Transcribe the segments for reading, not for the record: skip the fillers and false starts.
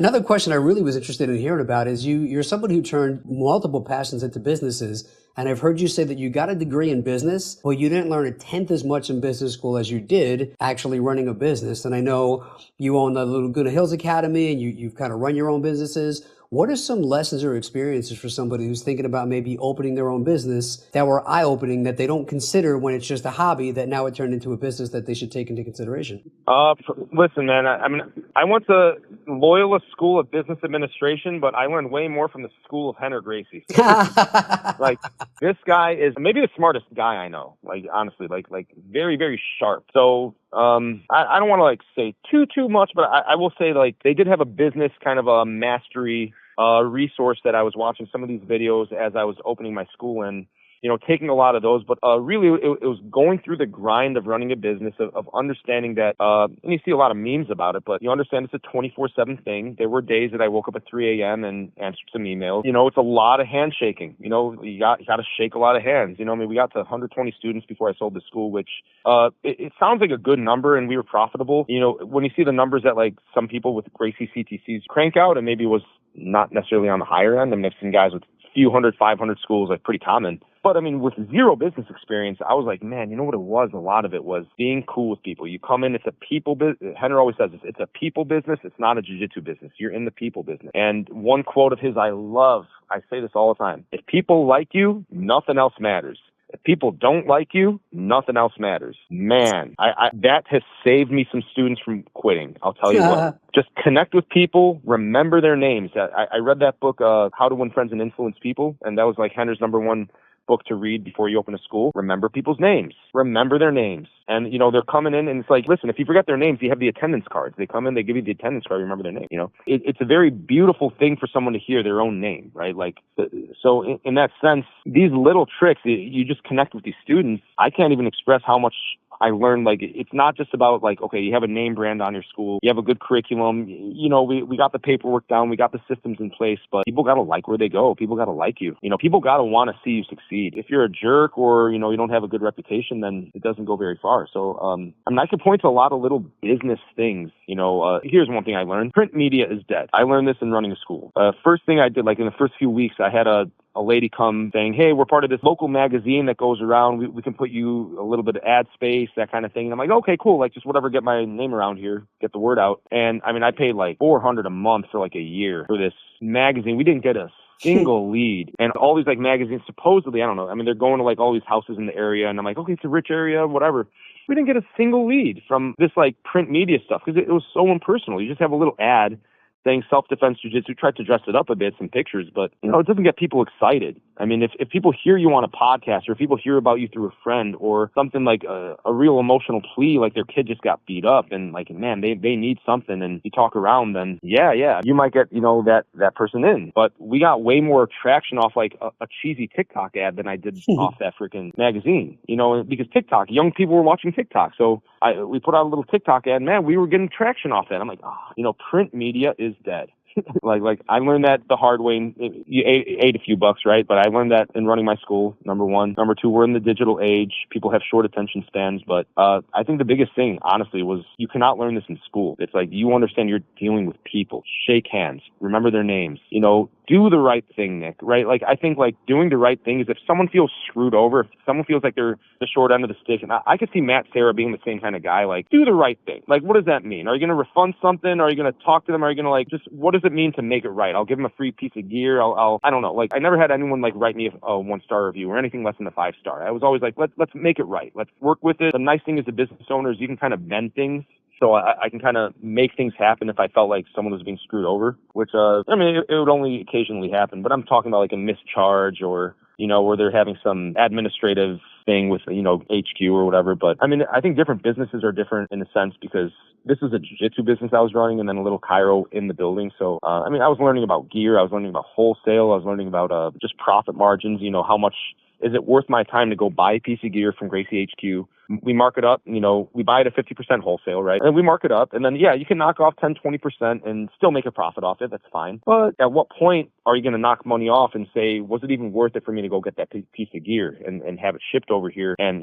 Another question I really was interested in hearing about is you're somebody who turned multiple passions into businesses. And I've heard you say that you got a degree in business, but you didn't learn a tenth as much in business school as you did actually running a business. And I know you own the Laguna Hills Academy and you've kind of run your own businesses. What are some lessons or experiences for somebody who's thinking about maybe opening their own business that were eye-opening that they don't consider when it's just a hobby that now it turned into a business that they should take into consideration? Listen, man, I went to Loyola School of Business Administration, but I learned way more from the school of Renzo Gracie. Like, this guy is maybe the smartest guy I know. Like, honestly, like very, very sharp. So, I don't want to like say too much, but I will say like they did have a business kind of a mastery resource that I was watching some of these videos as I was opening my school and, taking a lot of those. But really, it was going through the grind of running a business, of understanding that, and you see a lot of memes about it, but you understand it's a 24/7 thing. There were days that I woke up at 3 a.m. and answered some emails. It's a lot of handshaking. You got to shake a lot of hands. We got to 120 students before I sold the school, which it sounds like a good number, and we were profitable. When you see the numbers that like some people with Gracie CTCs crank out, and maybe was not necessarily on the higher end. I mean, I've seen guys with few 100, 500 schools, like pretty common. But I mean, with zero business experience, I was like, man, you know what it was? A lot of it was being cool with people. You come in, it's a people business. Henry always says this, it's a people business. It's not a jiu-jitsu business. You're in the people business. And one quote of his I love, I say this all the time. If people like you, nothing else matters. If people don't like you, nothing else matters. Man, that has saved me some students from quitting. I'll tell you what. Just connect with people, remember their names. I read that book, How to Win Friends and Influence People, and that was like Henry's number one book to read before you open a school. Remember people's names. Remember their names. And, they're coming in and it's like, listen, if you forget their names, you have the attendance cards. They come in, they give you the attendance card, remember their name. It's a very beautiful thing for someone to hear their own name, right? Like, so in that sense, these little tricks, you just connect with these students. I can't even express how much I learned. Like, it's not just about like, okay, you have a name brand on your school, you have a good curriculum, we got the paperwork down, we got the systems in place, but people got to like where they go. People got to like you. People got to want to see you succeed. If you're a jerk or, you don't have a good reputation, then it doesn't go very far. So, I could point to a lot of little business things. Here's one thing I learned. Print media is dead. I learned this in running a school. First thing I did, like in the first few weeks, I had a lady come saying, hey, we're part of this local magazine that goes around. We can put you a little bit of ad space, that kind of thing. And I'm like, okay, cool. Like just whatever, get my name around here, get the word out. And I mean, I paid like $400 a month for like a year for this magazine. We didn't get a single lead. And all these like magazines, supposedly, I don't know. I mean, they're going to like all these houses in the area. And I'm like, okay, it's a rich area, whatever. We didn't get a single lead from this like print media stuff because it was so impersonal. You just have a little ad saying self-defense jiu-jitsu, tried to dress it up a bit, some pictures, but it doesn't get people excited. I mean, if people hear you on a podcast or if people hear about you through a friend or something like a real emotional plea, like their kid just got beat up and like, man, they need something and you talk around, then yeah, you might get, that person in. But we got way more traction off like a cheesy TikTok ad than I did off that freaking magazine, because TikTok, young people were watching TikTok. So we put out a little TikTok ad, man, we were getting traction off that. I'm like, print media is dead. like I learned that the hard way. You ate a few bucks, right? But I learned that in running my school, number one. Number two, we're in the digital age. People have short attention spans. But I think the biggest thing, honestly, was you cannot learn this in school. It's like you understand you're dealing with people. Shake hands. Remember their names. Do the right thing, Nick, right? Like, I think, like, doing the right thing is if someone feels screwed over, if someone feels like they're the short end of the stick, and I could see Matt Serra being the same kind of guy, like, do the right thing. Like, what does that mean? Are you going to refund something? Are you going to talk to them? Are you going to, like, just, what does it mean to make it right? I'll give them a free piece of gear. I don't know. Like, I never had anyone, like, write me a 1-star review or anything less than a 5-star. I was always like, let's make it right. Let's work with it. The nice thing as a business owner is you can kind of bend things. So I can kind of make things happen if I felt like someone was being screwed over, which, it would only occasionally happen. But I'm talking about like a mischarge or, where they're having some administrative thing with, HQ or whatever. But I mean, I think different businesses are different in a sense because this is a jiu-jitsu business I was running and then a little chiro in the building. So, I was learning about gear. I was learning about wholesale. I was learning about just profit margins, how much is it worth my time to go buy a piece of gear from Gracie HQ? We mark it up, we buy it at 50% wholesale, right? And we mark it up. And then, you can knock off 10, 20% and still make a profit off it. That's fine. But at what point are you going to knock money off and say, was it even worth it for me to go get that piece of gear and have it shipped over here and,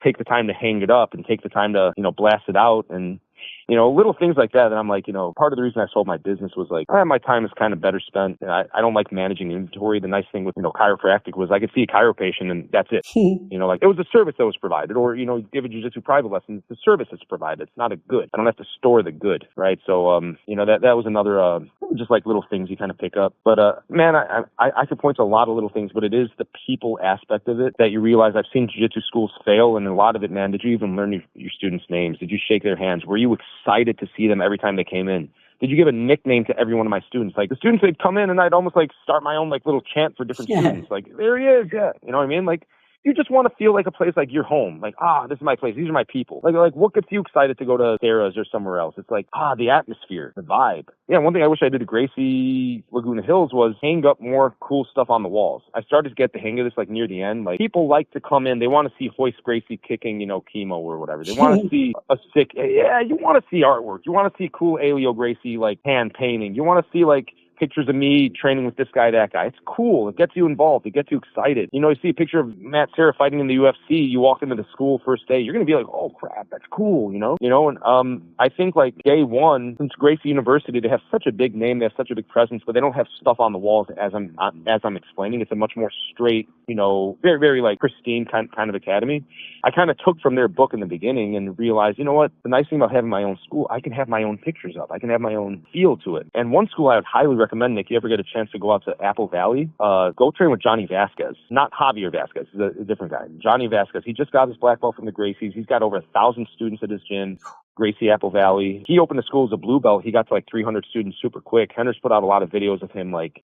take the time to hang it up and take the time to, blast it out and little things like that. And I'm like, part of the reason I sold my business was like, my time is kind of better spent. And I don't like managing inventory. The nice thing with, chiropractic was I could see a chiro patient and that's it. Like it was a service that was provided, or, give a jiu-jitsu private lesson. It's a service that's provided. It's not a good. I don't have to store the good. Right. So, that was another, just like little things you kind of pick up. But, man, I could point to a lot of little things, but it is the people aspect of it that you realize. I've seen jiu-jitsu schools fail, and a lot of it, man, did you even learn your students' names? Did you shake their hands? Were you excited to see them every time they came in? Did you give a nickname to every one of my students? Like the students, they'd come in and I'd almost like start my own like little chant for different students. Like, there he is. Yeah. You know what I mean? Like, you just want to feel like a place like your home. Like, this is my place. These are my people. Like what gets you excited to go to Sarah's or somewhere else? It's like, the atmosphere, the vibe. Yeah, one thing I wish I did at Gracie Laguna Hills was hang up more cool stuff on the walls. I started to get the hang of this like near the end. Like people like to come in. They want to see Hoist Gracie kicking, chemo or whatever. They want to see a sick, you want to see artwork. You want to see cool Alio Gracie like hand painting. You want to see like pictures of me training with this guy, that guy. It's cool. It gets you involved. It gets you excited. You see a picture of Matt Serra fighting in the UFC. You walk into the school first day, you're going to be like, oh crap, that's cool, And I think like day one, since Gracie University, they have such a big name, they have such a big presence, but they don't have stuff on the walls as I'm explaining. It's a much more straight, very, very like pristine kind of academy. I kind of took from their book in the beginning and realized, you know what? The nice thing about having my own school, I can have my own pictures up. I can have my own feel to it. And one school I would highly recommend, if you ever get a chance to go out to Apple Valley, go train with Johnny Vasquez. Not Javier Vasquez, he's a different guy. Johnny Vasquez. He just got his black belt from the Gracies. He's got over 1,000 students at his gym. Gracie Apple Valley. He opened the school as a blue belt. He got to like 300 students super quick. Hender's put out a lot of videos of him like,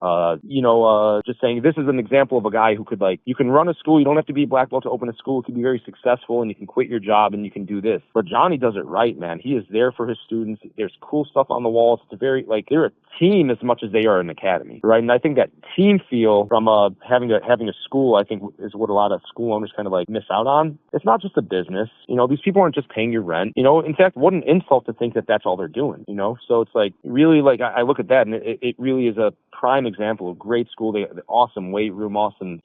just saying this is an example of a guy who could like, you can run a school. You don't have to be a black belt to open a school. It could be very successful and you can quit your job and you can do this. But Johnny does it right, man. He is there for his students. There's cool stuff on the walls. It's very like they're a team as much as they are an academy, right? And I think that team feel from having a school, I think is what a lot of school owners kind of like miss out on. It's not just a business. These people aren't just paying your rent. In fact, what an insult to think that that's all they're doing, So it's like really like I look at that and it really is a prime example of great school. They have awesome weight room, awesome,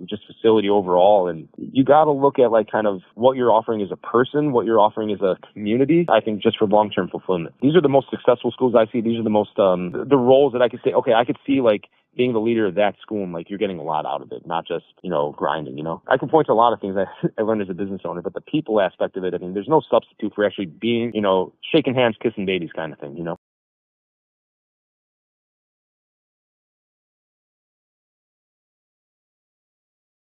just facility overall. And you got to look at like kind of what you're offering as a person, what you're offering as a community, I think just for long-term fulfillment. These are the most successful schools I see. These are the most, the roles that I could say, okay, I could see like being the leader of that school and like you're getting a lot out of it, not just, grinding, I can point to a lot of things I learned as a business owner, but the people aspect of it, I mean, there's no substitute for actually being, shaking hands, kissing babies kind of thing,